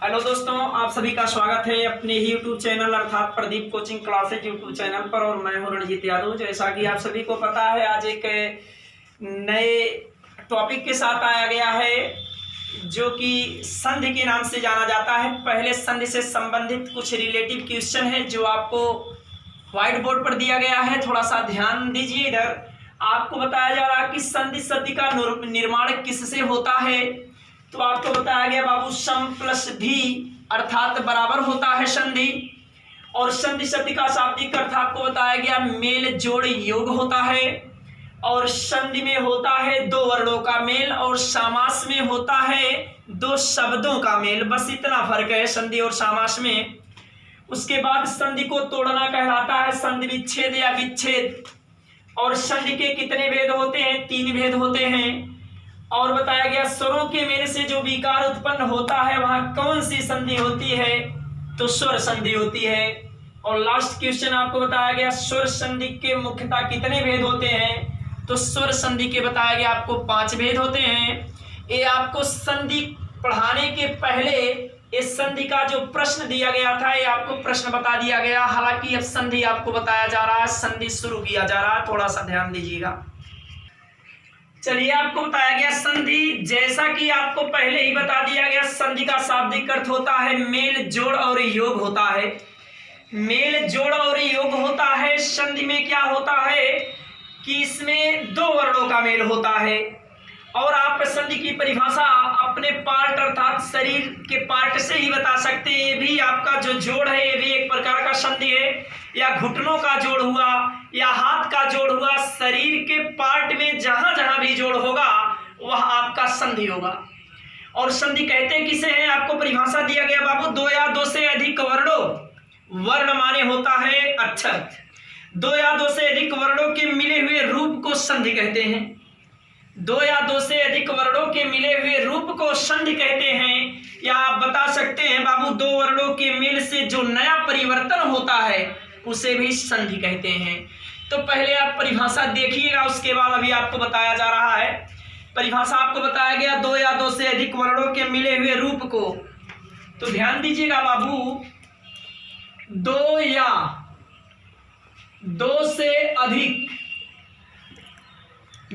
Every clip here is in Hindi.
हेलो दोस्तों, आप सभी का स्वागत है अपने ही यूट्यूब चैनल अर्थात Pradeep coaching classes YouTube channel पर। और मैं हूं रणजीत यादव। जैसा कि आप सभी को पता है, आज एक नए टॉपिक के साथ आया गया है जो कि संधि के नाम से जाना जाता है। पहले संधि से संबंधित कुछ रिलेटिव क्वेश्चन है जो आपको व्हाइट बोर्ड पर दिया गया है। थोड़ा सा ध्यान दीजिए। इधर आपको बताया जा रहा है कि संधि शब्द का निर्माण किससे होता है। तो आपको बताया गया बाबू सम प्लस भी अर्थात बराबर होता है संधि। और संधि शब्द का शाब्दिक अर्थ आपको बताया गया मेल जोड़ योग होता है। और संधि में होता है दो वर्णों का मेल और समास में होता है दो शब्दों का मेल। बस इतना फर्क है संधि और समास में। उसके बाद संधि को तोड़ना कहलाता है संधि विच्छेद या विच्छेद। और संधि के कितने भेद होते हैं? 3 भेद होते हैं। और बताया गया स्वरों के मेल से जो विकार उत्पन्न होता है वहां कौन सी संधि होती है? तो स्वर संधि होती है। और लास्ट क्वेश्चन आपको बताया गया स्वर संधि के मुख्यतः कितने भेद होते हैं? तो स्वर संधि के बताया गया आपको 5 भेद होते हैं। ये आपको संधि पढ़ाने के पहले इस संधि का जो प्रश्न दिया गया था ये आपको प्रश्न बता दिया गया। हालांकि अब संधि आपको बताया जा रहा है, संधि शुरू किया जा रहा है, थोड़ा सा ध्यान दीजिएगा। चलिए, आपको बताया गया संधि, जैसा कि आपको पहले ही बता दिया गया, संधि का शाब्दिक अर्थ होता है मेल जोड़ और योग होता है। मेल जोड़ और योग होता है। संधि में क्या होता है कि इसमें दो वर्णों का मेल होता है। और आप संधि की परिभाषा अपने पार्ट अर्थात शरीर के पार्ट से ही बता सकते हैं। ये भी आपका जो जोड़ है ये भी एक प्रकार का संधि है। या घुटनों का जोड़ हुआ या हाथ का जोड़ हुआ, शरीर के पार्ट में जहां जहां भी जोड़ होगा वह आपका संधि होगा। और संधि कहते किसे हैं? आपको परिभाषा दिया गया बाबू, दो या दो से अधिक वर्णों, वर्ण माने होता है अक्षर, दो या दो से अधिक वर्णों के मिले हुए रूप को संधि कहते हैं। दो या दो से अधिक वर्णों के मिले हुए रूप को संधि कहते हैं। या आप बता सकते हैं बाबू, दो वर्णों के मेल से जो नया परिवर्तन होता है उसे भी संधि कहते हैं। तो पहले आप परिभाषा देखिएगा, उसके बाद अभी आपको बताया जा रहा है। परिभाषा आपको बताया गया दो या दो से अधिक वर्णों के मिले हुए रूप को। तो ध्यान दीजिएगा बाबू, दो या दो से अधिक,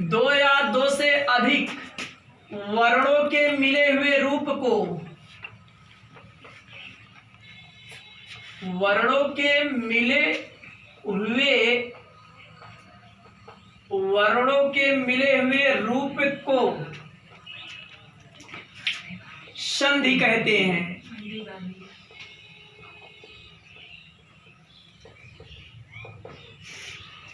दो या दो से अधिक वर्णों के मिले हुए रूप को, वर्णों के मिले हुए, वर्णों के मिले हुए रूप को संधि कहते हैं।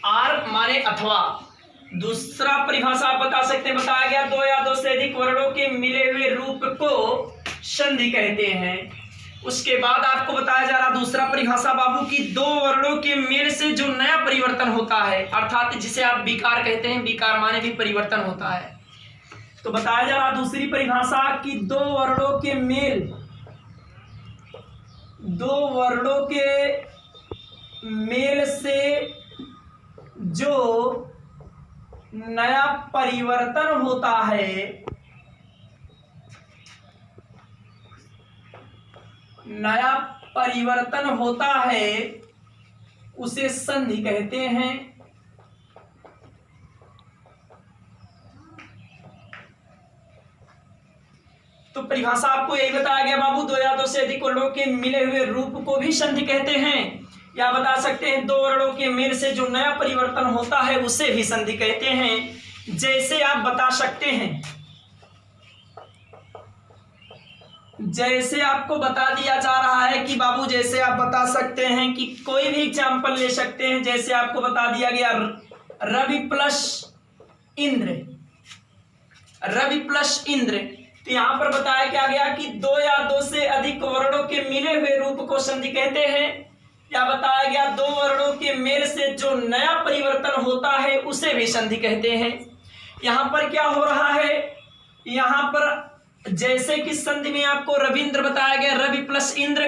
आर माने अथवा। दूसरा परिभाषा आप बता सकते हैं, बताया गया दो या दो से अधिक वर्णों के मिले हुए रूप को संधि कहते हैं। उसके बाद आपको बताया जा रहा दूसरा परिभाषा बाबू की दो वर्णों के मेल से जो नया परिवर्तन होता है, अर्थात जिसे आप विकार कहते हैं, विकार माने भी परिवर्तन होता है। तो बताया जा रहा दूसरी परिभाषा कि दो वर्णों के मेल, दो वर्णों के मेल से जो नया परिवर्तन होता है, नया परिवर्तन होता है उसे संधि कहते हैं। तो परिभाषा आपको यही बताया गया बाबू, दो या दो से अधिक वर्णों के मिले हुए रूप को भी संधि कहते हैं। या बता सकते हैं दो वर्णों के मेल से जो नया परिवर्तन होता है उसे भी संधि कहते हैं। जैसे आप बता सकते हैं, जैसे आपको बता दिया जा रहा है कि बाबू, जैसे आप बता सकते हैं कि कोई भी एग्जाम्पल ले सकते हैं। जैसे आपको बता दिया गया रवि प्लस इंद्र, रवि प्लस इंद्र। तो यहां पर बताया क्या गया कि दो या दो से अधिक वर्णों के मिले हुए रूप को संधि कहते हैं। या बताया गया दो वर्णों के मेल से जो नया परिवर्तन होता है उसे भी संधि कहते हैं। यहां पर क्या हो रहा है, यहां पर जैसे कि संधि में आपको रविंद्र बताया गया, रवि प्लस इंद्र,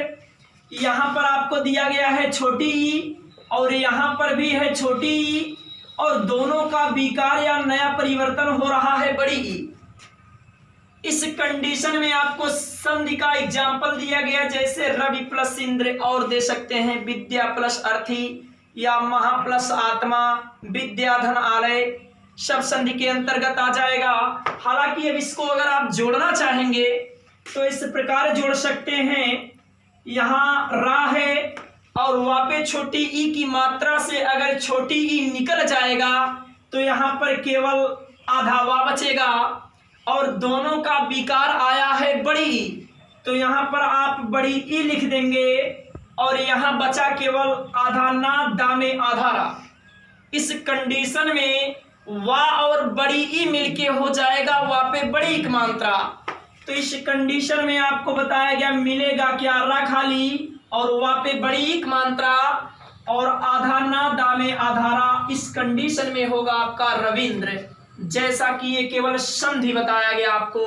यहां पर आपको दिया गया है छोटी ई और यहां पर भी है छोटी ई, और दोनों का विकार या नया परिवर्तन हो रहा है बड़ी ई। इस कंडीशन में आपको संधि का एग्जाम्पल दिया गया, जैसे रवि प्लस इंद्र, और दे सकते हैं विद्या प्लस अर्थी, या महा प्लस आत्मा, विद्याधन आलय, सब संधि के अंतर्गत आ जाएगा। हालांकि अब इसको अगर आप जोड़ना चाहेंगे तो इस प्रकार जोड़ सकते हैं, यहाँ रा है और वहाँ पे छोटी ई की मात्रा से अगर छोटी ई निकल जाएगा तो यहाँ पर केवल आधा वा बचेगा, और दोनों का विकार आया है बड़ी ई, तो यहाँ पर आप बड़ी ई लिख देंगे और यहाँ बचा केवल आधा ना, दामे आधा रा। इस कंडीशन में वा और बड़ी ई मिलके हो जाएगा वा पे बड़ी एक मात्रा। तो इस कंडीशन में आपको बताया गया मिलेगा क्या, रा खाली और वा पे बड़ी एक मात्रा और आधा ना, दामे आधा रा। इस कंडीशन में होगा आपका रविंद्र, जैसा कि ये केवल संधि बताया गया आपको।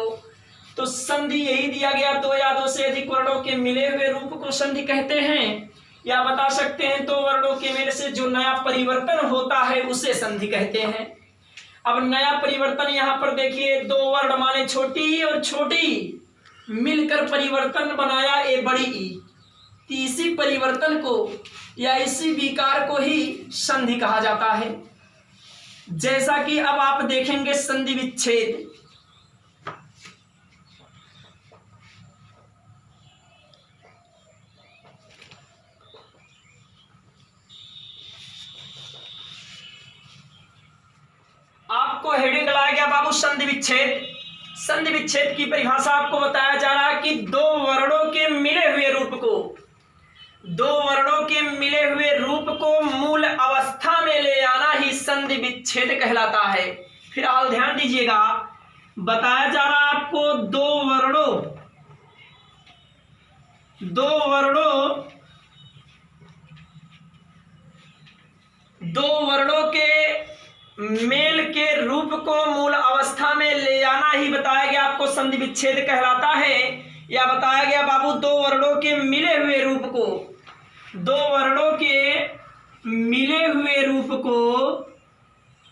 तो संधि यही दिया गया, दो या दो से अधिक वर्णों के मिले हुए रूप को संधि कहते हैं, या बता सकते हैं दो वर्णों के मेल से जो नया परिवर्तन होता है उसे संधि कहते हैं। अब नया परिवर्तन यहाँ पर देखिए, दो वर्ण माने छोटी ई और छोटी मिलकर परिवर्तन बनाया ए बड़ी ई, इसी परिवर्तन को या इसी विकार को ही संधि कहा जाता है। जैसा कि अब आप देखेंगे संधि विच्छेद, आपको हेडिंग लाया गया बाबू संधि विच्छेद। संधि विच्छेद की परिभाषा आपको बताया जा रहा है कि दो वर्णों के मिले हुए रूप को, दो वर्णों के मिले हुए रूप को मूल अवस्था में ले आना ही संधि विच्छेद कहलाता है। फिलहाल ध्यान दीजिएगा, बताया जा रहा है आपको दो वर्णों के मेल के रूप को मूल अवस्था में ले आना ही बताया गया आपको संधि विच्छेद कहलाता है। या बताया गया बाबू दो वर्णों के मिले हुए रूप को, दो वर्णों के मिले हुए रूप को,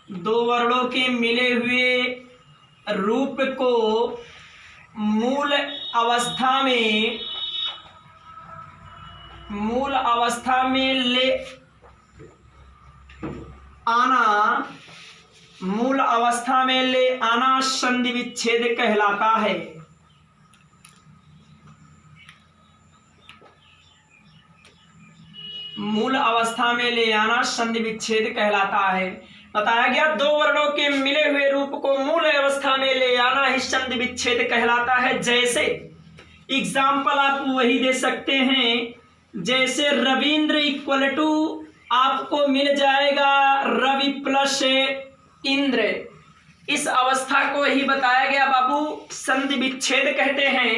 दो वर्णों के मिले हुए रूप को मूल अवस्था में ले आना, मूल अवस्था में ले आना संधि विच्छेद कहलाता है। मूल अवस्था में ले आना संधि विच्छेद कहलाता है। बताया गया दो वर्णों के मिले हुए रूप को मूल अवस्था में ले आना ही संधि विच्छेद कहलाता है। जैसे एग्जाम्पल आप वही दे सकते हैं, जैसे रविंद्र इक्वल टू आपको मिल जाएगा रवि प्लस इंद्र। इस अवस्था को ही बताया गया बाबू संधि विच्छेद कहते हैं।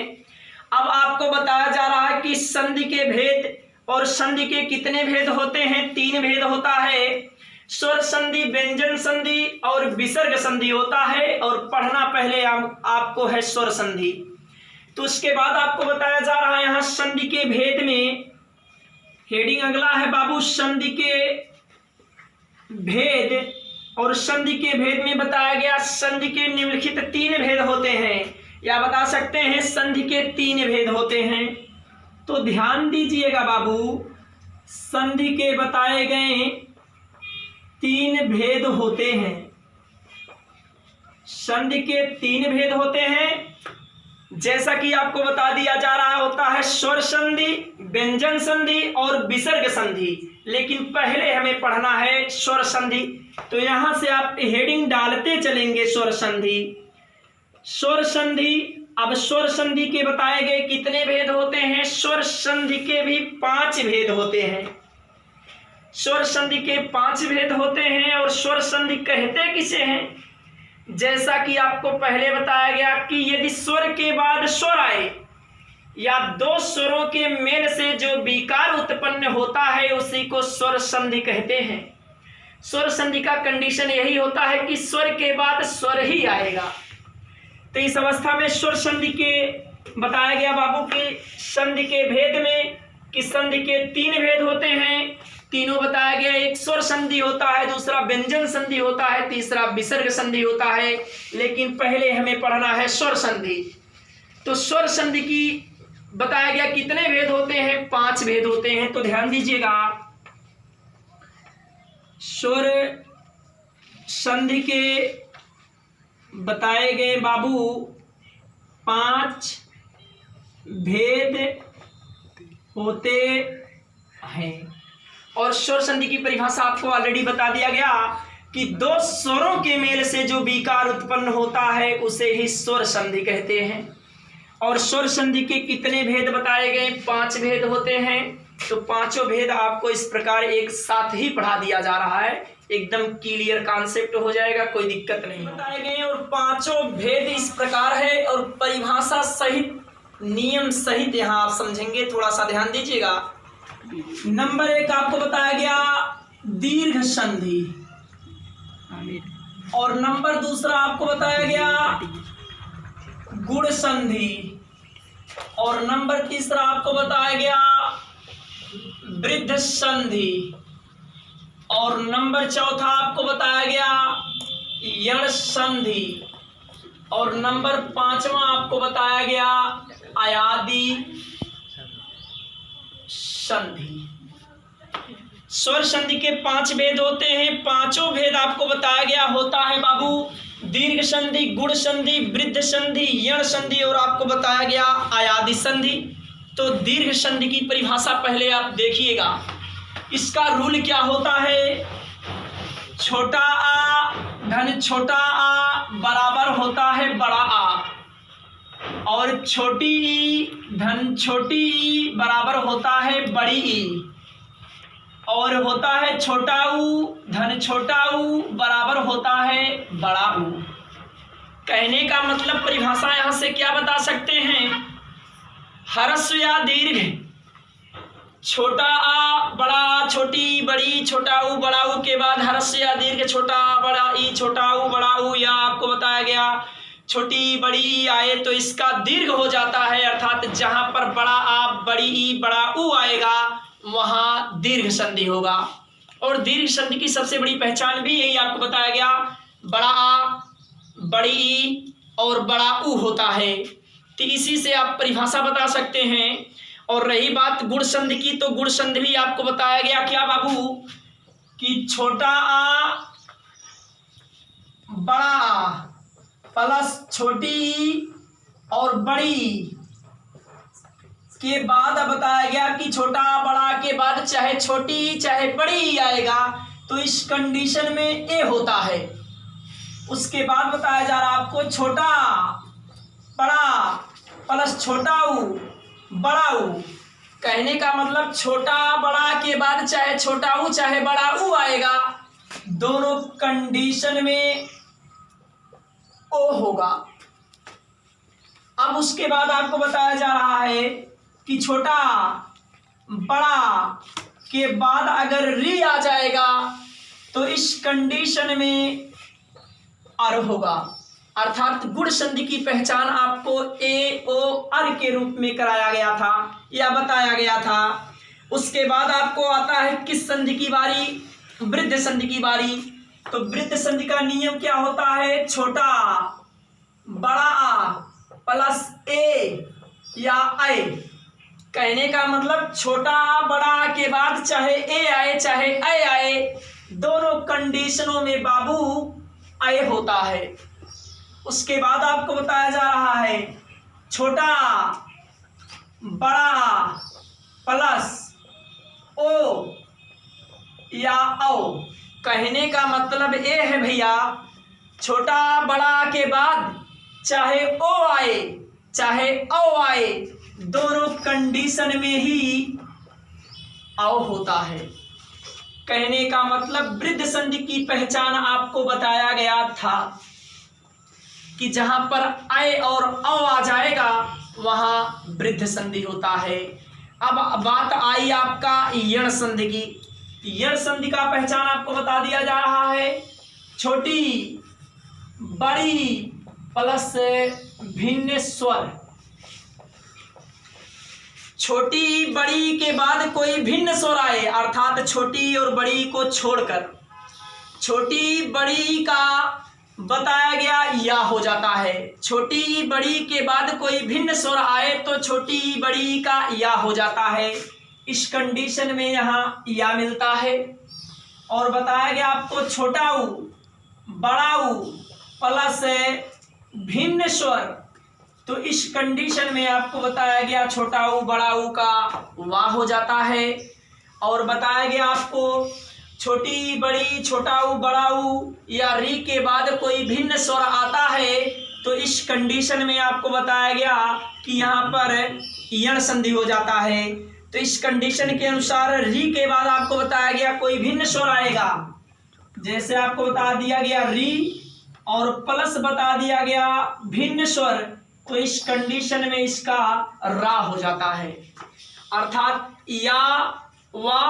अब आपको बताया जा रहा है कि संधि के भेद, और संधि के कितने भेद होते हैं, तीन भेद होता है। स्वर संधि, व्यंजन संधि और विसर्ग संधि होता है, और पढ़ना पहले आपको है स्वर संधि। तो उसके बाद आपको बताया जा रहा है यहाँ संधि के भेद में, हेडिंग अगला है बाबू संधि के भेद, और संधि के भेद में बताया गया संधि के निम्नलिखित तीन भेद होते हैं, या बता सकते हैं संधि के तीन भेद होते हैं। तो ध्यान दीजिएगा बाबू, संधि के बताए गए तीन भेद होते हैं। संधि के तीन भेद होते हैं, जैसा कि आपको बता दिया जा रहा होता है स्वर संधि, व्यंजन संधि और विसर्ग संधि। लेकिन पहले हमें पढ़ना है स्वर संधि, तो यहां से आप हेडिंग डालते चलेंगे स्वर संधि। स्वर संधि, अब स्वर संधि के बताए गए कितने भेद होते हैं, स्वर संधि के भी 5 भेद होते हैं। स्वर संधि के 5 भेद होते हैं, और स्वर संधि कहते किसे हैं, जैसा कि आपको पहले बताया गया कि यदि स्वर के बाद स्वर आए या दो स्वरों के मेल से जो विकार उत्पन्न होता है उसी को स्वर संधि कहते हैं। स्वर संधि का कंडीशन यही होता है कि स्वर के बाद स्वर ही आएगा। तो इस अवस्था में स्वर संधि के बताया गया बाबू की संधि के भेद में कि संधि के 3 भेद होते हैं। तीनों बताया गया, एक स्वर संधि होता है, दूसरा व्यंजन संधि होता है, तीसरा विसर्ग संधि होता है। लेकिन पहले हमें पढ़ना है स्वर संधि। तो स्वर संधि की बताया गया कितने भेद होते हैं, 5 भेद होते हैं। तो ध्यान दीजिएगा, स्वर संधि के बताए गए बाबू 5 भेद होते हैं। और स्वर संधि की परिभाषा आपको ऑलरेडी बता दिया गया कि 2 स्वरों के मेल से जो विकार उत्पन्न होता है उसे ही स्वर संधि कहते हैं। और स्वर संधि के कितने भेद बताए गए, 5 भेद होते हैं। तो 5 भेद आपको इस प्रकार एक साथ ही पढ़ा दिया जा रहा है, एकदम क्लियर कॉन्सेप्ट हो जाएगा, कोई दिक्कत नहीं बताए गए। और 5 भेद इस प्रकार है और परिभाषा सहित, नियम सहित यहाँ आप समझेंगे, थोड़ा सा ध्यान दीजिएगा। नंबर 1 आपको बताया गया दीर्घ संधि, और नंबर 2 आपको बताया गया गुण संधि, और नंबर 3 आपको बताया गया वृद्ध संधि, और नंबर 4 आपको बताया गया यण संधि, और नंबर 5वां आपको बताया गया अयादि संधि। स्वर संधि के 5 भेद होते हैं। 5 भेद आपको बताया गया होता है बाबू दीर्घ संधि, गुण संधि, वृद्ध संधि, यण संधि, और आपको बताया गया अयादि संधि। तो दीर्घ संधि की परिभाषा पहले आप देखिएगा, इसका रूल क्या होता है, छोटा आ धन छोटा आ बराबर होता है बड़ा आ, और छोटी ई धन छोटी ई बराबर होता है बड़ी ई, और होता है छोटा ऊ धन छोटा ऊ बराबर होता है बड़ा ऊ। कहने का मतलब परिभाषा यहां से क्या बता सकते हैं, ह्रस्व या दीर्घ, छोटा आ बड़ा आ छोटी बड़ी छोटा ऊ बड़ा ऊ के बाद ह्रस्व या दीर्घ छोटा आ बड़ा ई छोटा ऊ बड़ा ऊ, या आपको बताया गया छोटी बड़ी ई आए तो इसका दीर्घ हो जाता है, अर्थात जहां पर बड़ा आ बड़ी ई बड़ा ऊ आएगा वहां दीर्घ संधि होगा। और दीर्घ संधि की सबसे बड़ी पहचान भी यही आपको बताया गया, बड़ा आ बड़ी ई और बड़ा ऊ होता है। तो इसी से आप परिभाषा बता सकते हैं। और रही बात गुण संधि की, तो गुण संधि भी आपको बताया गया क्या बाबू, कि छोटा आ बड़ा आ प्लस छोटी ई और बड़ी के बाद बताया गया कि छोटा बड़ा के बाद चाहे छोटी चाहे बड़ी आएगा, तो इस कंडीशन में ए होता है। उसके बाद बताया जा रहा आपको छोटा बड़ा प्लस छोटा ऊ बड़ा ऊ। कहने का मतलब छोटा बड़ा के बाद चाहे छोटा ऊ चाहे बड़ा ऊ आएगा, दोनों कंडीशन में ओ होगा। अब उसके बाद आपको बताया जा रहा है कि छोटा बड़ा के बाद अगर री आ जाएगा तो इस कंडीशन में अर होगा, अर्थात गुण संधि की पहचान आपको ए ओ अर के रूप में कराया गया था या बताया गया था। उसके बाद आपको आता है किस संधि की बारी, वृद्ध संधि की बारी। तो वृद्ध संधि का नियम क्या होता है, छोटा बड़ा आ प्लस ए या ऐ। कहने का मतलब छोटा बड़ा के बाद चाहे ए आए चाहे ऐ आए, दोनों कंडीशनों में बाबू ऐ होता है। उसके बाद आपको बताया जा रहा है छोटा बड़ा प्लस ओ या औ। कहने का मतलब ये है भैया, छोटा बड़ा के बाद चाहे ओ आए चाहे औ आए, दोनों कंडीशन में ही औ होता है। कहने का मतलब वृद्ध संधि की पहचान आपको बताया गया था कि जहां पर ऐ और औ आ जाएगा वहां वृद्ध संधि होता है। अब बात आई आपका यण संधि की। यण संधि का पहचान आपको बता दिया जा रहा है, छोटी बड़ी प्लस भिन्न स्वर। छोटी बड़ी के बाद कोई भिन्न स्वर आए, अर्थात छोटी और बड़ी को छोड़कर, छोटी बड़ी का बताया गया या हो जाता है। छोटी बड़ी के बाद कोई भिन्न स्वर आए तो छोटी बड़ी का या हो जाता है। इस कंडीशन में यहाँ या मिलता है। और बताया गया आपको छोटा ऊ बड़ा ऊ प्लस भिन्न स्वर, तो इस कंडीशन में आपको बताया गया छोटा ऊ बड़ा ऊ का वाह हो जाता है। और बताया गया आपको छोटी बड़ी छोटा ऊ बड़ा ऊ या री के बाद कोई भिन्न स्वर आता है तो इस कंडीशन में आपको बताया गया कि यहाँ पर यण संधि हो जाता है। तो इस कंडीशन के अनुसार री के बाद आपको बताया गया कोई भिन्न स्वर आएगा, जैसे आपको बता दिया गया री और प्लस बता दिया गया भिन्न स्वर, तो इस कंडीशन में इसका रा हो जाता है। अर्थात या वा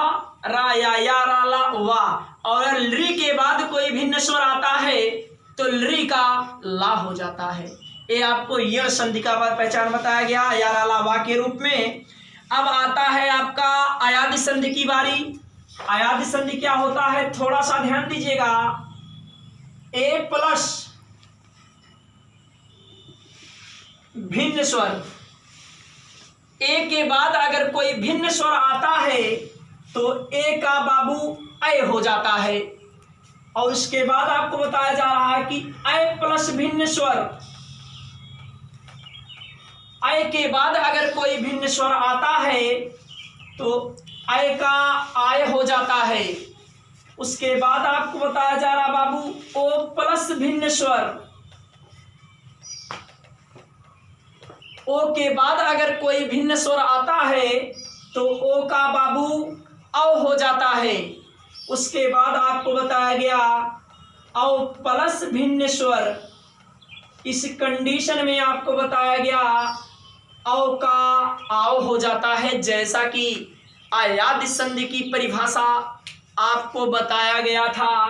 रा या रा ला वा, और री के बाद कोई भिन्न स्वर आता है तो री का ला हो जाता है। ये आपको यण संधि का पहचान बताया गया या रा ला वा के रूप में। अब आता है आपका अयादि संधि की बारी। अयादि संधि क्या होता है, थोड़ा सा ध्यान दीजिएगा। ए प्लस भिन्न स्वर, ए के बाद अगर कोई भिन्न स्वर आता है तो ए का बाबू ऐ हो जाता है। और उसके बाद आपको बताया जा रहा है कि ऐ प्लस भिन्न स्वर, ऐ के बाद अगर कोई भिन्न स्वर आता है तो ऐ का आय हो जाता है। उसके बाद आपको बताया जा रहा बाबू ओ प्लस भिन्न स्वर, ओ के बाद अगर कोई भिन्न स्वर आता है तो ओ का बाबू औ हो जाता है। उसके बाद आपको बताया गया औ प्लस भिन्न स्वर, इस कंडीशन में आपको बताया गया औ का आओ हो जाता है। जैसा कि अयादि संधि की परिभाषा आपको बताया गया था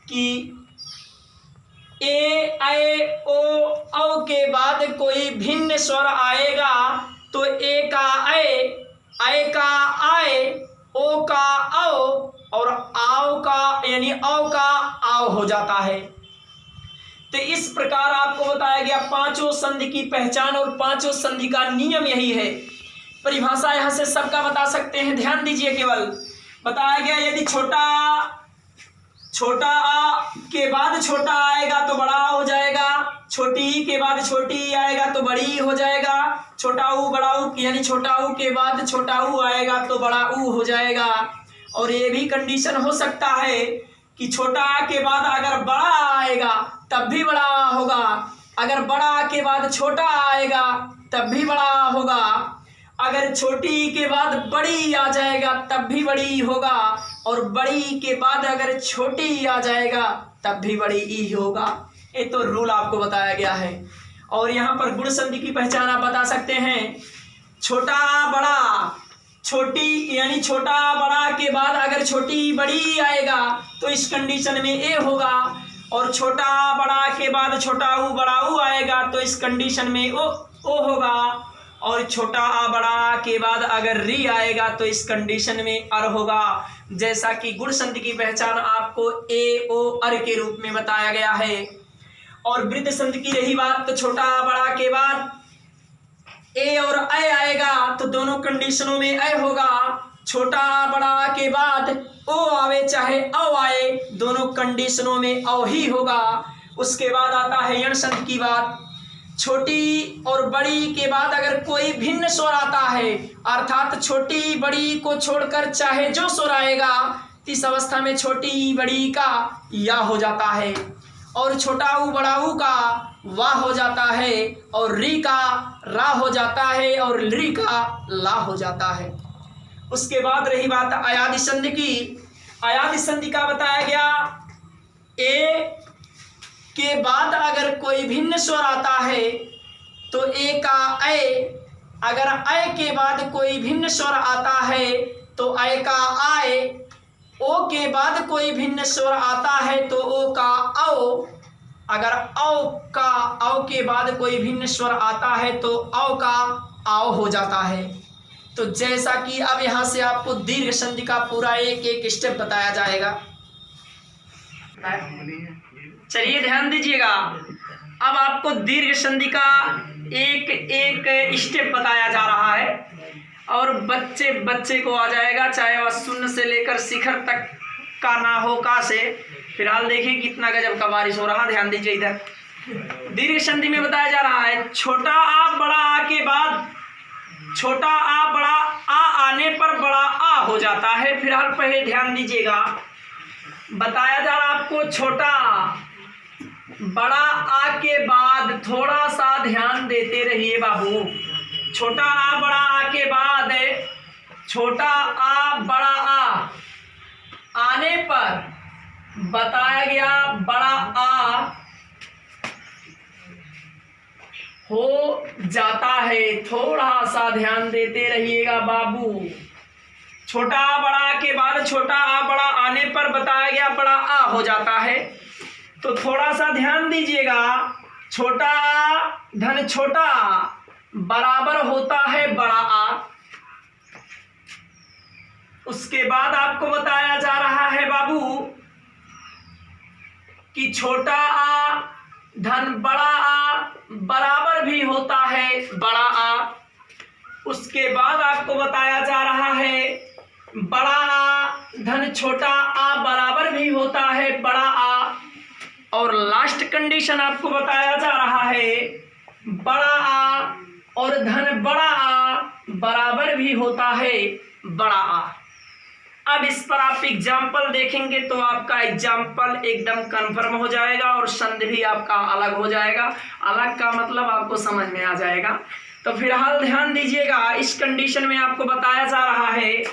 कि ए ऐ ओ औ के बाद कोई भिन्न स्वर आएगा तो ए का ऐ का आए, ओ का औ और आओ का यानी औ का आओ हो जाता है। तो इस प्रकार आपको बताया गया पांचों संधि की पहचान और पांचों संधि का नियम यही है। परिभाषा यहां से सबका बता सकते हैं, ध्यान दीजिए। केवल बताया गया यदि छोटा आ के बाद छोटा आएगा तो बड़ा हो जाएगा, छोटी ई के बाद छोटी ई आएगा तो बड़ी हो जाएगा, छोटा ऊ बड़ा ऊ यानी छोटा ऊ के बाद छोटा ऊ आएगा तो बड़ा ऊ हो जाएगा। और ये भी कंडीशन हो सकता है कि छोटा आ के बाद अगर बड़ा आएगा तब भी बड़ा होगा, अगर बड़ा के बाद छोटा आएगा तब भी बड़ा होगा, अगर छोटी के बाद बड़ी आ जाएगा तब भी बड़ी होगा, और बड़ी के बाद अगर छोटी आ जाएगा तब भी बड़ी ई होगा। ये तो रूल आपको बताया गया है। और यहाँ पर गुण संधि की पहचान आप बता सकते हैं। छोटा बड़ा, छोटी यानी छोटा बड़ा के बाद अगर छोटी बड़ी आएगा तो इस कंडीशन में ए होगा, और छोटा बड़ा के बाद छोटा ऊ बड़ा ऊ आएगा तो इस कंडीशन में ओ होगा, और छोटा आ बड़ा के बाद अगर री आएगा तो इस कंडीशन में अर होगा। जैसा कि गुण संधि की पहचान आपको ए ओ अर के रूप में बताया गया है। और वृद्ध संधि की रही बात तो छोटा बड़ा के बाद ए और ऐ आएगा तो दोनों कंडीशनों में ऐ होगा, छोटा बड़ा के बाद ओ आवे चाहे औ आए दोनों कंडीशनों में औ ही होगा। उसके बाद आता है यण संधि की बात। छोटी और बड़ी के बाद अगर कोई भिन्न स्वर आता है, अर्थात छोटी बड़ी को छोड़कर चाहे जो स्वर आएगा, इस अवस्था में छोटी बड़ी का या हो जाता है, और छोटा ऊ बड़ा ऊ का वाह हो जाता है, और री का रा हो जाता है, और री का ला हो जाता है। उसके बाद रही बात अयादि संधि की। अयादि संधि का बताया गया ए के बाद अगर कोई भिन्न स्वर आता है तो ए का ऐ, अगर ऐ के बाद कोई भिन्न स्वर आता है तो ऐ का आए, ओ के बाद कोई भिन्न स्वर आता है तो ओ का औ, अगर औ के बाद कोई भिन्न स्वर आता है तो औ का आओ हो जाता है। तो जैसा कि अब यहाँ से आपको दीर्घ संधि का पूरा एक एक स्टेप बताया जाएगा। चलिए ध्यान दीजिएगा, अब आपको दीर्घ संधि का एक एक स्टेप बताया जा रहा है और बच्चे बच्चे को आ जाएगा, चाहे वह शून्य से लेकर शिखर तक का ना हो का से। फिलहाल देखिए कितना गजब का बारिश हो रहा, ध्यान दीजिए इधर। दीर्घ संधि में बताया जा रहा है छोटा आ बड़ा आ के बाद छोटा आ बड़ा आ आने पर बड़ा आ हो जाता है। फिलहाल पहले ध्यान दीजिएगा, बताया जा रहा आपको छोटा बड़ा आ के बाद थोड़ा सा ध्यान देते रहिए बाबू। छोटा आ बड़ा आ के बाद छोटा आ बड़ा आ आने पर बताया गया बड़ा आ हो जाता है। थोड़ा सा ध्यान देते रहिएगा बाबू। छोटा आ बड़ा के बाद छोटा आ बड़ा आने पर बताया गया बड़ा आ हो जाता है, तो थोड़ा सा ध्यान दीजिएगा। छोटा आ धन छोटा आ बराबर होता है बड़ा आ। उसके बाद आपको बताया जा रहा है बाबू कि छोटा आ धन बड़ा आ बराबर भी होता है बड़ा आ। उसके बाद आपको बताया जा रहा है बड़ा आ धन छोटा आ बराबर भी होता है बड़ा आ। और लास्ट कंडीशन आपको बताया जा रहा है बड़ा आ और धन बड़ा आ बराबर भी होता है बड़ा आ। अब इस पर आप एग्जाम्पल देखेंगे तो आपका एग्जाम्पल एकदम कंफर्म हो जाएगा और संधि भी आपका अलग हो जाएगा। अलग का मतलब आपको समझ में आ जाएगा। तो फिलहाल ध्यान दीजिएगा, इस कंडीशन में आपको बताया जा रहा है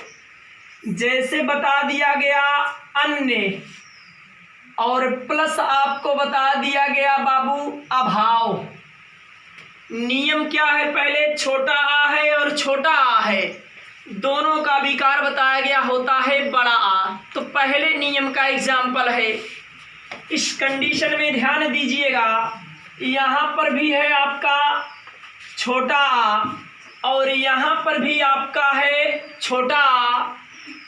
जैसे बता दिया गया अन्य और प्लस आपको बता दिया गया बाबू अभाव। नियम क्या है, पहले छोटा आ है और छोटा आ है, दोनों का विकार बताया गया होता है बड़ा आ। तो पहले नियम का एग्जाम्पल है। इस कंडीशन में ध्यान दीजिएगा, यहाँ पर भी है आपका छोटा आ और यहाँ पर भी आपका है छोटा आ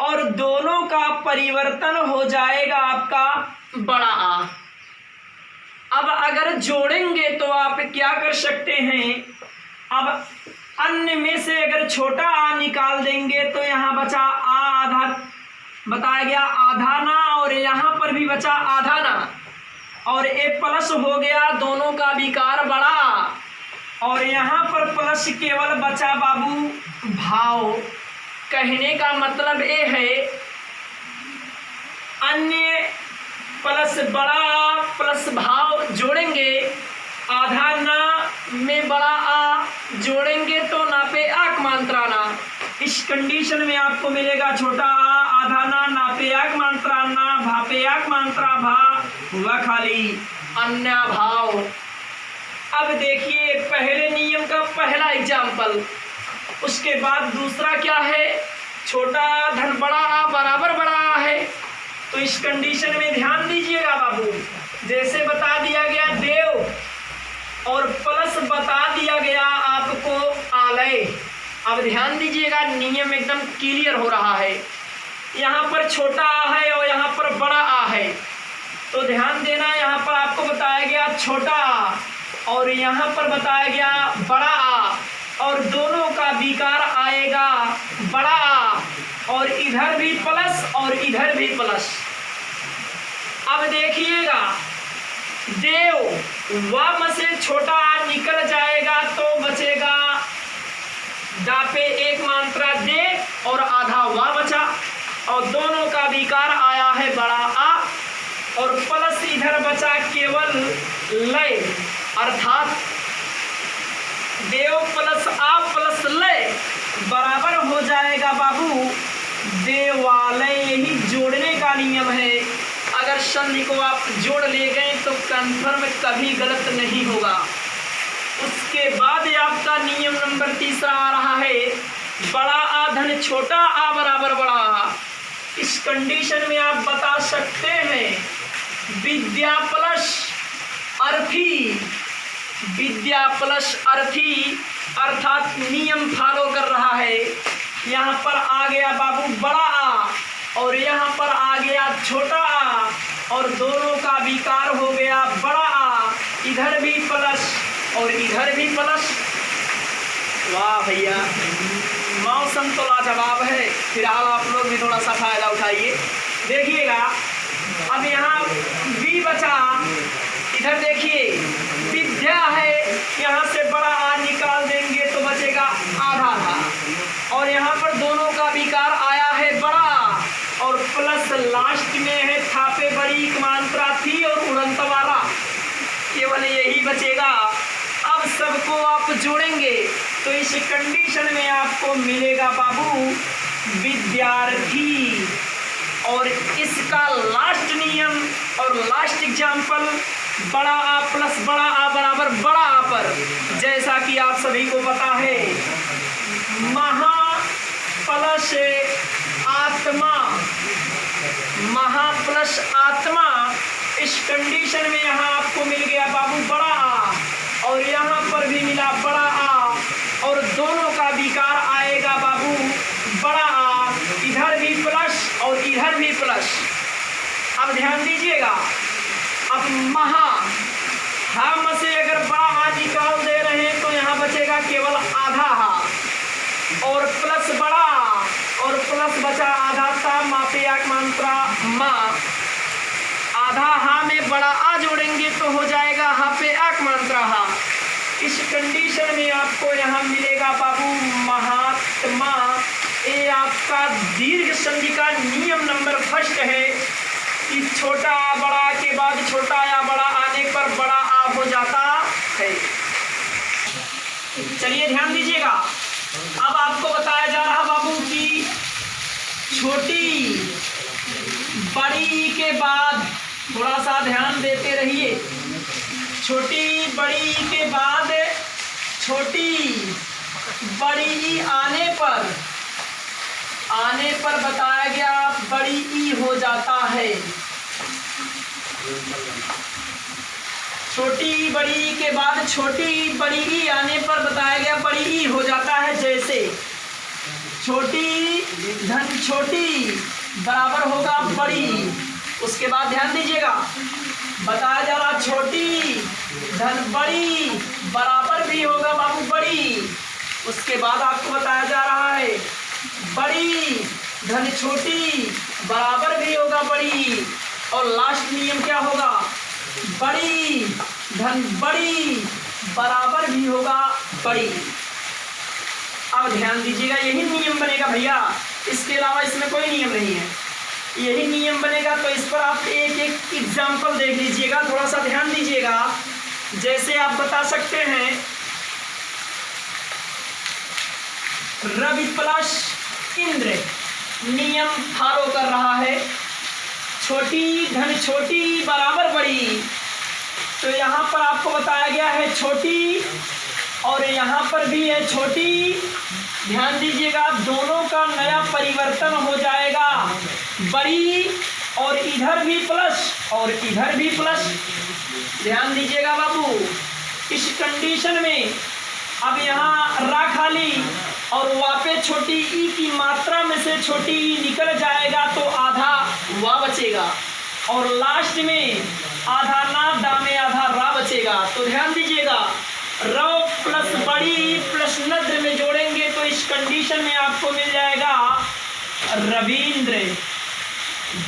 और दोनों का परिवर्तन हो जाएगा आपका बड़ा आ। अब अगर जोड़ेंगे तो आप क्या कर सकते हैं, अब अन्य में से अगर छोटा आ निकाल देंगे तो यहाँ बचा आ आधा, बताया गया आधा ना, और यहाँ पर भी बचा आधा ना, और ए प्लस हो गया, दोनों का विकार बड़ा, और यहाँ पर प्लस केवल बचा बाबू भाव। कहने का मतलब ये है अन्य प्लस बड़ा प्लस भाव जोड़ेंगे, आधा ना में बड़ा आ जोड़ेंगे तो ना पे आक मात्रा ना। इस कंडीशन में आपको मिलेगा छोटा आ आधा ना पे आक मात्रा ना, भा पे आक मात्रा भा व खाली अन्य भाव। अब देखिए पहले नियम का पहला एग्जाम्पल, उसके बाद दूसरा क्या है, छोटा धन बड़ा आ बराबर बड़ा आ है। तो इस कंडीशन में ध्यान दीजिएगा बाबू, जैसे बता दिया गया देव और प्लस बता दिया गया आपको आलय। अब ध्यान दीजिएगा, नियम एकदम क्लियर हो रहा है। यहाँ पर छोटा आ है और यहाँ पर बड़ा आ है, तो ध्यान देना, यहाँ पर आपको बताया गया छोटा आ और यहाँ पर बताया गया बड़ा आ, और दोनों का विकार आएगा बड़ा आ, और इधर भी प्लस और इधर भी प्लस। अब देखिएगा देव व से छोटा आ निकल जाएगा तो बचेगा डा पे एक मात्रा दे और आधा व बचा, और दोनों का विकार आया है बड़ा आ, और प्लस इधर बचा केवल लय, अर्थात देव प्लस आ प्लस लय बराबर हो जाएगा बाबू देवालय। यही जोड़ने का नियम है। अगर संधि को आप जोड़ ले गए तो कंफर्म कभी गलत नहीं होगा। उसके बाद आपका नियम नंबर तीसरा आ रहा है, बड़ा आ धन छोटा आ बराबर बड़ा आ। इस कंडीशन में आप बता सकते हैं विद्या प्लस अर्थी, विद्या प्लस अर्थी अर्थात नियम फॉलो कर रहा है। यहाँ पर आ गया बाबू बड़ा आ और यहाँ पर आ गया छोटा आ, और दोनों का विकार हो गया बड़ा आ, इधर भी प्लस और इधर भी प्लस। वाह भैया, मौसम तो लाजवाब है। फिलहाल आप लोग भी थोड़ा सा फायदा उठाइए। देखिएगा अब यहाँ भी बचा, इधर देखिए विद्या है, यहाँ से बड़ा आ निकाल देंगे तो बचेगा आधा था, और यहाँ पर दोनों का विकार आया है बड़ा और प्लस लास्ट में है था पे बड़ी मात्रा थी और उड़ंत वाला, केवल यही बचेगा। अब सबको आप जोड़ेंगे तो इस कंडीशन में आपको मिलेगा बाबू विद्यार्थी। और इसका लास्ट नियम और लास्ट एग्जाम्पल बड़ा आ प्लस बड़ा आ बराबर बड़ा आ पर, जैसा कि आप सभी को पता है महा प्लस आत्मा, महा प्लस आत्मा, इस कंडीशन में यहाँ आपको मिल गया बाबू बड़ा आ और यहाँ पर भी मिला बड़ा आ और दोनों का विकार आएगा बाबू बड़ा आ, इधर भी प्लस और इधर भी प्लस। अब ध्यान दीजिएगा, अब महा हम से अगर बड़ा आ निकाल दे रहे हैं तो यहाँ बचेगा केवल आधा हा और प्लस बड़ा और प्लस बचा आधा था, मापे एक मात्रा माँ, आधा हा में बड़ा आ जोड़ेंगे तो हो जाएगा हा पे एक मात्रा हा। इस कंडीशन में आपको यहाँ मिलेगा बाबू महात्मा। ये आपका दीर्घ संधि का नियम नंबर फर्स्ट है कि छोटा आ बड़ा के बाद छोटा या बड़ा आने पर बड़ा आ हो जाता है। चलिए ध्यान दीजिएगा, अब आपको बताया जा रहा बाबू कि छोटी बड़ी के बाद थोड़ा सा ध्यान देते रहिए। छोटी बड़ी के बाद छोटी बड़ी आने पर बताया गया बड़ी ई हो जाता है। छोटी बड़ी के बाद छोटी बड़ी ई आने पर बताया गया बड़ी ई हो जाता है। जैसे छोटी धन छोटी बराबर होगा बड़ी, उसके बाद ध्यान दीजिएगा बताया जा रहा छोटी धन बड़ी बराबर भी होगा बाबू बड़ी, उसके बाद आपको बताया जा रहा है बड़ी धन छोटी बराबर भी होगा बड़ी, और लास्ट नियम क्या होगा बड़ी धन बड़ी बराबर भी होगा बड़ी। अब ध्यान दीजिएगा यही नियम बनेगा भैया, इसके अलावा इसमें कोई नियम नहीं है, यही नियम बनेगा। तो इस पर आप एक एक एग्जाम्पल देख लीजिएगा, थोड़ा सा ध्यान दीजिएगा। जैसे आप बता सकते हैं रवि प्लस इंद्र, नियम फॉलो कर रहा है छोटी धन छोटी बराबर बड़ी, तो यहाँ पर आपको बताया गया है छोटी और यहाँ पर भी है छोटी। ध्यान दीजिएगा दोनों का नया परिवर्तन हो जाएगा बड़ी, और इधर भी प्लस और इधर भी प्लस। ध्यान दीजिएगा बाबू, इस कंडीशन में अब यहाँ रा खाली और वापे छोटी ई की मात्रा में से छोटी ई निकल जाएगा तो आधा वा बचेगा, और लास्ट में आधा ना दा में आधा रा बचेगा। तो ध्यान दीजिएगा रव प्लस बड़ी प्लस नद्र में जोड़ेंगे तो इस कंडीशन में आपको मिल जाएगा रविंद्र,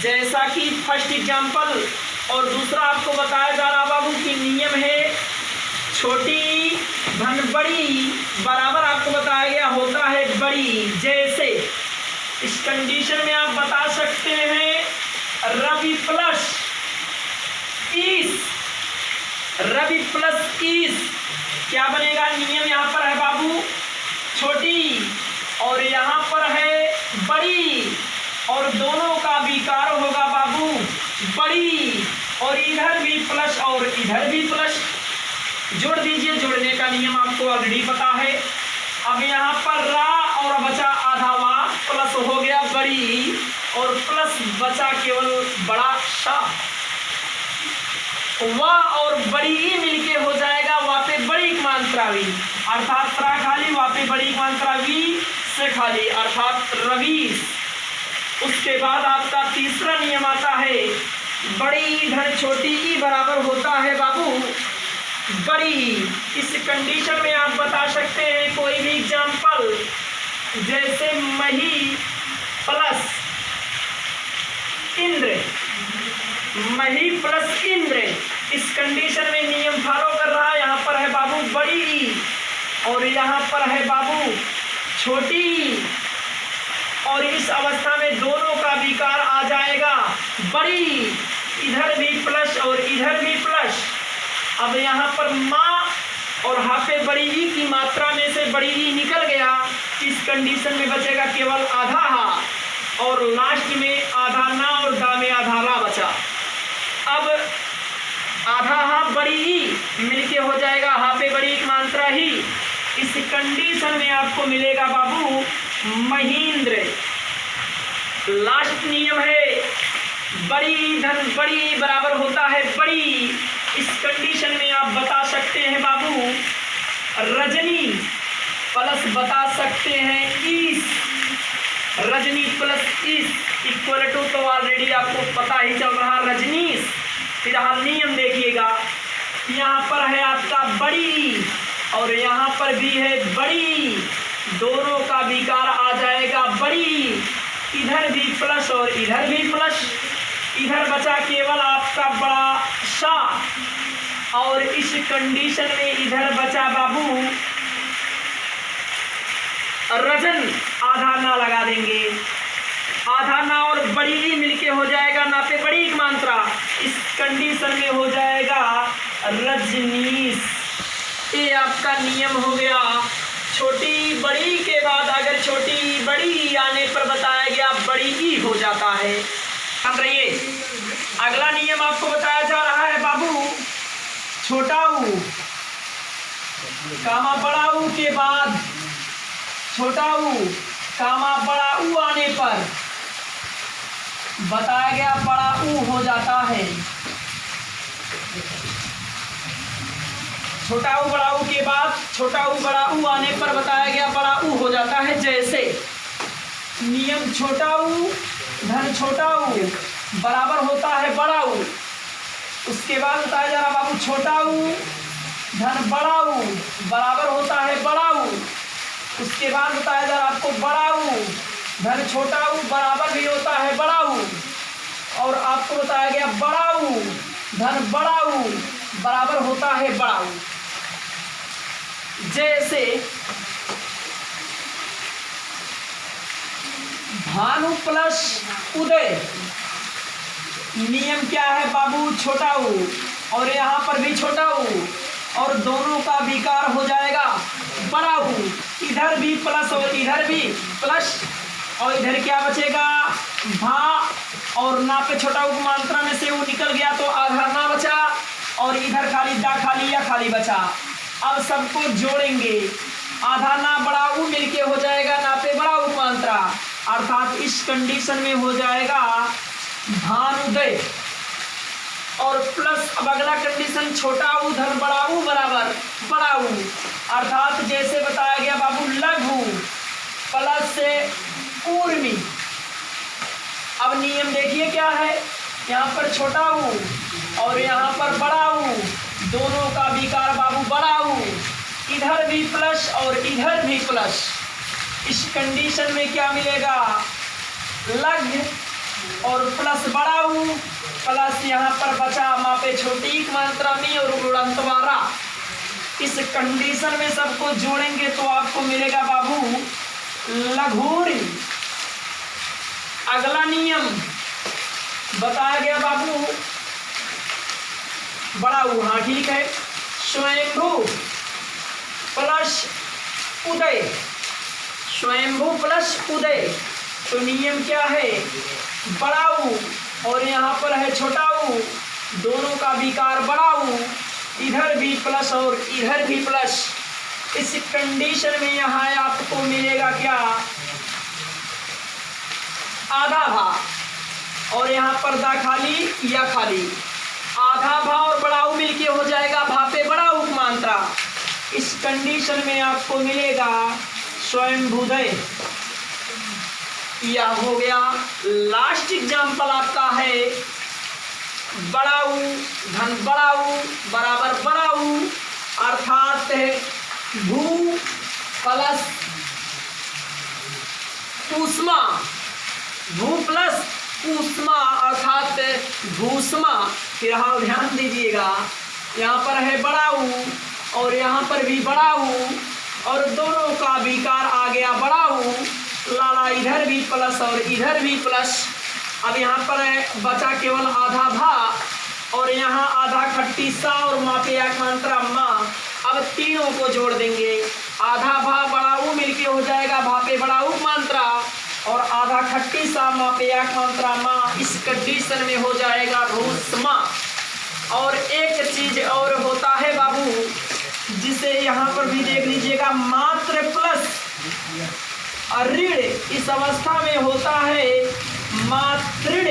जैसा कि फर्स्ट एग्जाम्पल। और दूसरा आपको बताया जा रहा बाबू कि नियम है छोटी धन बड़ी बराबर आपको बताया गया होता है बड़ी। जैसे इस कंडीशन में आप बता सकते हैं रवि प्लस ईस, रवि प्लस ईस क्या बनेगा, नियम यहाँ पर है बाबू छोटी और यहाँ पर है बड़ी, और दोनों का विकार होगा बाबू बड़ी, और इधर भी प्लस और इधर भी प्लस। जोड़ दीजिए, जोड़ने का नियम आपको ऑलरेडी पता है। अब यहाँ पर रा और बचा आधा वा प्लस हो गया बड़ी, और प्लस बचा केवल बड़ा सा, वा और बड़ी ही मिलके हो जाएगा वापे बड़ी मात्रा वी, अर्थात रा खाली वापे बड़ी मात्रा वी से खाली अर्थात रवीस। उसके बाद आपका तीसरा नियम आता है बड़ी धन छोटी ई बराबर होता है बाबू बड़ी। इस कंडीशन में आप बता सकते हैं कोई भी एग्जाम्पल, जैसे मही प्लस इंद्र, मही प्लस इंद्र। इस कंडीशन में नियम फॉलो कर रहा है। यहाँ पर है बाबू बड़ी ई और यहाँ पर है बाबू छोटी ई, और इस अवस्था में दोनों का विकार आ जाएगा बड़ी, इधर भी प्लस और इधर भी प्लस। अब यहाँ पर माँ और हाफे बड़ी ई की मात्रा में से बड़ी ई निकल गया। इस कंडीशन में बचेगा केवल आधा हा, और लास्ट में आधा ना और दा में आधा ला बचा। अब आधा हा बड़ी ई मिलके हो जाएगा हाफे बड़ी की मात्रा ही। इस कंडीशन में आपको मिलेगा बाबू महेंद्र। लास्ट नियम है बड़ी धन बड़ी बराबर होता है बड़ी। इस कंडीशन में आप बता सकते हैं बाबू रजनी प्लस बता सकते हैं ईस, रजनी प्लस ईस इक्वल टू, तो ऑलरेडी आपको पता ही चल रहा रजनीश। फिलहाल नियम देखिएगा, यहाँ पर है आपका बड़ी और यहाँ पर भी है बड़ी, दोनों का विकार आ जाएगा बड़ी, इधर भी प्लस और इधर भी प्लस, इधर बचा केवल आपका बड़ा सा। और इस कंडीशन में इधर बचा बाबू रजन, आधा ना लगा देंगे, आधा ना और बड़ी ही मिलके हो जाएगा ना पे बड़ी की मात्रा। इस कंडीशन में हो जाएगा रजनीश। ये आपका नियम हो गया। छोटी बड़ी के बाद अगर छोटी बड़ी आने पर बताया गया बड़ी ही हो जाता है। अब रहिए, अगला नियम आपको बताया जा रहा है बाबू छोटा ऊ कामा बड़ा ऊ के बाद छोटा ऊ कामा बड़ा ऊ आने पर बताया गया बड़ा ऊ हो जाता है। छोटा ऊ बड़ा ऊ के बाद छोटा ऊ बड़ा ऊ आने पर बताया गया बड़ा ऊ हो जाता है। जैसे नियम छोटा ऊ धन छोटा ऊ बराबर होता है बड़ा ऊ। उसके बाद बताया जा रहा बाबू छोटा ऊ धन बड़ा ऊ बराबर होता है बड़ा ऊ। उसके बाद बताया जा रहा आपको बड़ा ऊ धन छोटा ऊ बराबर भी होता है बड़ा ऊ। और आपको बताया गया बड़ा ऊ धन बड़ा ऊ बराबर होता है बड़ा ऊ। जैसे भानु प्लस उदय, नियम क्या है बाबू छोटा ऊ और यहाँ पर भी छोटा ऊ, और दोनों का विकार हो जाएगा बड़ा ऊ। इधर भी प्लस और इधर भी प्लस, और इधर क्या बचेगा भा, और ना पे छोटा ऊ मात्रा में से वो निकल गया तो आधा ना बचा, और इधर खाली दा खाली या खाली बचा। अब सबको जोड़ेंगे, आधा ना बड़ा ऊ मिलके हो जाएगा ना पे बड़ा ऊ मात्रा, अर्थात इस कंडीशन में हो जाएगा भानुदय। और प्लस अब अगला कंडीशन छोटा ऊ धन बड़ा ऊ बराबर बड़ा ऊ, अर्थात जैसे बताया गया बाबू लघु प्लस से ऊर्मी। अब नियम देखिए क्या है, यहाँ पर छोटा ऊ और यहाँ पर बड़ा ऊ, दोनों का विकार बाबू बड़ा ऊ, इधर भी प्लस और इधर भी प्लस। इस कंडीशन में क्या मिलेगा लघु और प्लस बड़ा ऊ प्लस यहाँ पर बचा मापे छोटी मात्रा में और उड़ंत वाला। इस कंडीशन में सबको जोड़ेंगे तो आपको मिलेगा बाबू लघुरी। अगला नियम बताया गया बाबू बड़ा ऊ, हाँ ठीक है, स्वयंभू प्लस उदय, स्वयंभू प्लस उदय। तो नियम क्या है बड़ा ऊ और यहाँ पर है छोटा ऊ, दोनों का विकार बड़ा ऊ, इधर भी प्लस और इधर भी प्लस। इस कंडीशन में यहाँ आपको मिलेगा क्या आधा भा, और यहाँ पर दा खाली या खाली, आधा भा और बड़ा ऊ मिलके हो जाएगा भा पे बड़ा ऊ मात्रा। इस कंडीशन में आपको मिलेगा स्वयंभूदय। यह हो गया लास्ट एग्जाम्पल आपका है बड़ा ऊ धन बड़ा ऊ बराबर बड़ा ऊ, अर्थात भू प्लस ऊष्मा, भू प्लस ऊष्मा अर्थात भूष्मा। फिलहाल ध्यान दीजिएगा, यहाँ पर है बड़ा ऊ और यहाँ पर भी बड़ा ऊ, और दोनों का विकार आ गया बड़ा ऊ, लाला इधर भी प्लस और इधर भी प्लस। अब यहाँ पर बचा केवल आधा भा और यहाँ आधा खट्टी सा और मापे मात्रा माँ। अब तीनों को जोड़ देंगे, आधा भा बड़ा ऊ मिलके हो जाएगा भापे बड़ा ऊ मात्रा, और आधा खट्टी सा मापे मात्रा माँ, इस कंडीशन में हो जाएगा भूष्मा। और एक चीज और होता है बाबू, जिसे यहाँ पर भी देख लीजिएगा, मात्र प्लस ऋण, इस अवस्था में होता है मातृण,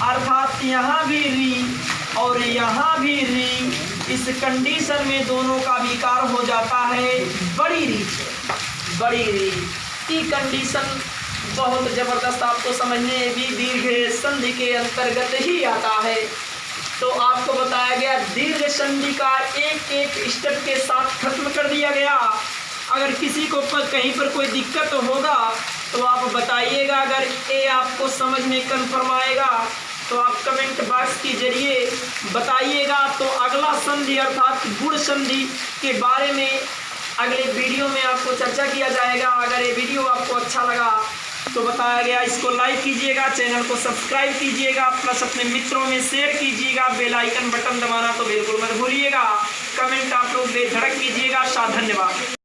अर्थात यहाँ भी री और यहाँ भी री, इस कंडीशन में दोनों का विकार हो जाता है बड़ी री, बड़ी री की कंडीशन बहुत जबरदस्त, आपको समझने भी दीर्घ संधि के अंतर्गत ही आता है। तो आपको बताया गया दीर्घ संधि का एक एक स्टेप के साथ खत्म कर दिया गया। अगर किसी को कहीं पर कोई दिक्कत होगा तो आप बताइएगा, अगर ये आपको समझ में कंफर्म आएगा तो आप कमेंट बॉक्स के जरिए बताइएगा। तो अगला संधि अर्थात गुण संधि के बारे में अगले वीडियो में आपको चर्चा किया जाएगा। अगर ये वीडियो आपको अच्छा लगा तो बताया गया इसको लाइक कीजिएगा, चैनल को सब्सक्राइब कीजिएगा, प्लस अपने मित्रों में शेयर कीजिएगा, बेल आइकन बटन दबाना तो बिल्कुल मत भूलिएगा। कमेंट आप लोग बेधड़क कीजिएगा। धन्यवाद।